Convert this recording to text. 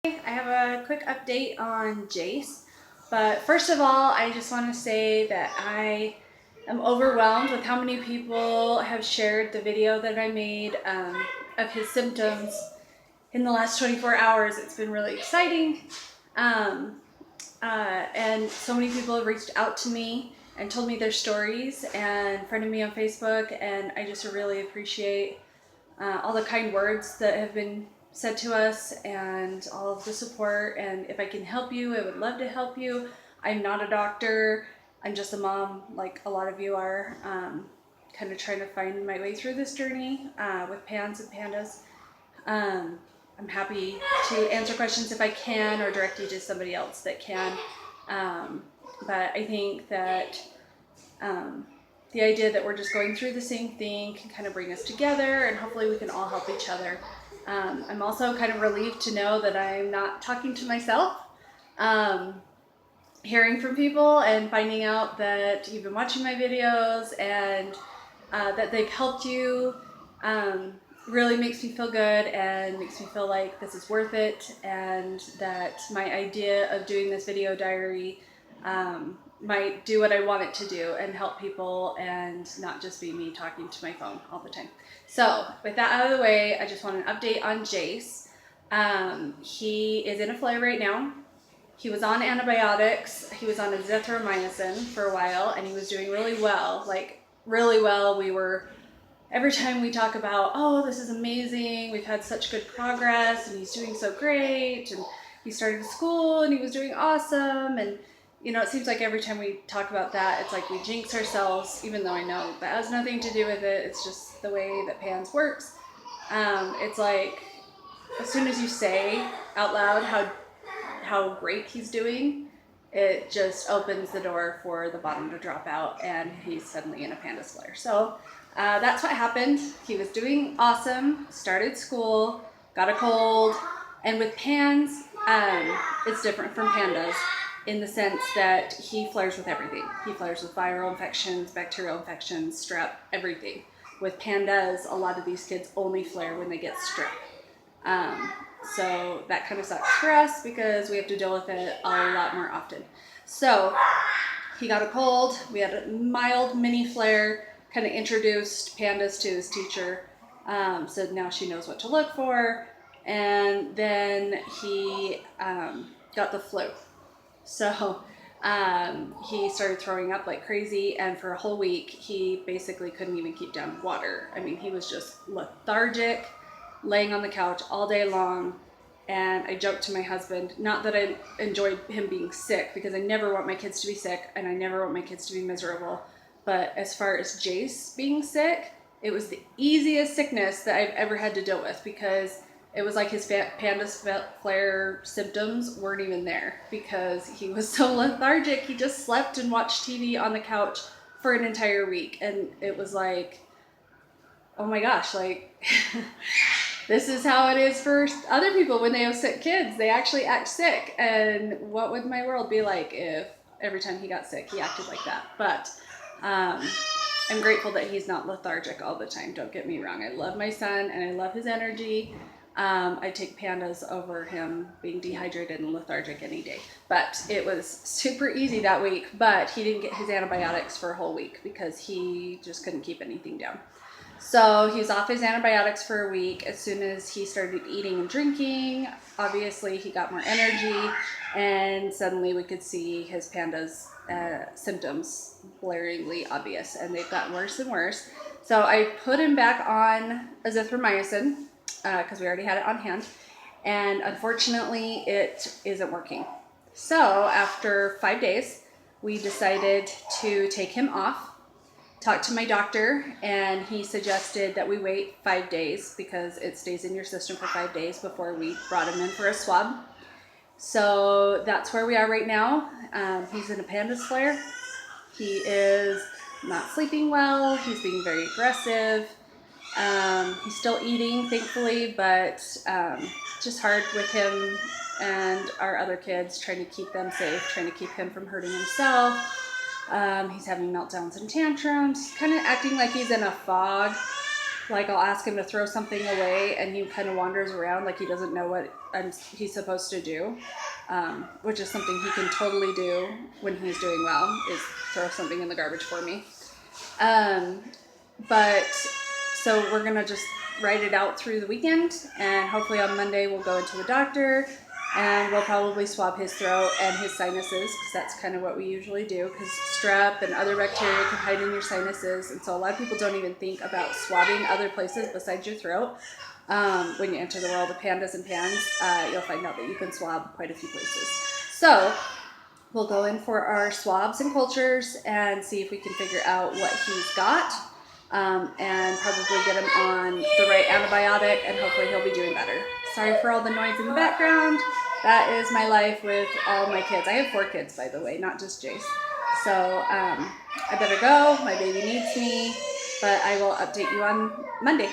I have a quick update on Jace, but first of all, I just want to say that I am overwhelmed with how many people have shared the video that I made of his symptoms in the last 24 hours. It's been really exciting, um, and so many people have reached out to me and told me their stories and friended me on Facebook, and I just really appreciate all the kind words that have been said to us and all of the support. And if I can help you, I would love to help you. I'm not a doctor. I'm just a mom, like a lot of you are, kind of trying to find my way through this journey with pans and pandas. I'm happy to answer questions if I can or direct you to somebody else that can. But I think that the idea that we're just going through the same thing can kind of bring us together, and hopefully we can all help each other. I'm also kind of relieved to know that I'm not talking to myself. Hearing from people and finding out that you've been watching my videos and that they've helped you really makes me feel good and makes me feel like this is worth it, and that my idea of doing this video diary might do what I want it to do and help people and not just be me talking to my phone all the time. So with that out of the way, I just want an update on Jace. He is in a flare right now. He was on antibiotics. He was on azithromycin for a while, and he was doing really well, like really well. Every time we talk about, oh, this is amazing, we've had such good progress, and he's doing so great, and he started school, and he was doing awesome, and you know, it seems like every time we talk about that, it's like we jinx ourselves, even though I know that has nothing to do with it. It's just the way that PANS works. It's like, as soon as you say out loud how great he's doing, it just opens the door for the bottom to drop out, and he's suddenly in a panda flare. So that's what happened. He was doing awesome, started school, got a cold, and with PANS, it's different from pandas in the sense that he flares with everything. He flares with viral infections, bacterial infections, strep, everything. With pandas, a lot of these kids only flare when they get strep. So that kind of sucks for us because we have to deal with it a lot more often. So he got a cold, we had a mild mini flare, kind of introduced pandas to his teacher. So now she knows what to look for. And then he got the flu. So he started throwing up like crazy, and for a whole week he basically couldn't even keep down water. I mean, he was just lethargic, laying on the couch all day long. And I joked to my husband, not that I enjoyed him being sick, because I never want my kids to be sick and I never want my kids to be miserable, but as far as Jace being sick, it was the easiest sickness that I've ever had to deal with, because it was like his panda flare symptoms weren't even there because he was so lethargic. He just slept and watched TV on the couch for an entire week. And it was like, oh my gosh, like this is how it is for other people when they have sick kids. They actually act sick. And what would my world be like if every time he got sick, he acted like that? But I'm grateful that he's not lethargic all the time. Don't get me wrong. I love my son and I love his energy. I take pandas over him being dehydrated and lethargic any day. But it was super easy that week, but he didn't get his antibiotics for a whole week because he just couldn't keep anything down. So he was off his antibiotics for a week. As soon as he started eating and drinking, obviously he got more energy, and suddenly we could see his pandas symptoms blaringly obvious, and they've gotten worse and worse. So I put him back on azithromycin because we already had it on hand, and unfortunately it isn't working. So after 5 days, we decided to take him off. Talked to my doctor, and he suggested that we wait 5 days because it stays in your system for 5 days before we brought him in for a swab. So that's where we are right now. He's in a panda flare. He is not sleeping well. He's being very aggressive. He's still eating, thankfully, but just hard with him and our other kids, trying to keep them safe, trying to keep him from hurting himself. He's having meltdowns and tantrums, kind of acting like he's in a fog like I'll ask him to throw something away and he kind of wanders around like he doesn't know what he's supposed to do, which is something he can totally do when he's doing well, is throw something in the garbage for me. But so we're gonna just write it out through the weekend, and hopefully on Monday we'll go into the doctor and we'll probably swab his throat and his sinuses, because that's kind of what we usually do, because strep and other bacteria can hide in your sinuses, and so a lot of people don't even think about swabbing other places besides your throat. When you enter the world of pandas and pans, you'll find out that you can swab quite a few places. So we'll go in for our swabs and cultures and see if we can figure out what he's got, and probably get him on the right antibiotic, and hopefully he'll be doing better. Sorry for all the noise in the background. That is my life with all my kids. I have 4 kids, by the way, not just Jace. So I better go. My baby needs me, but I will update you on Monday.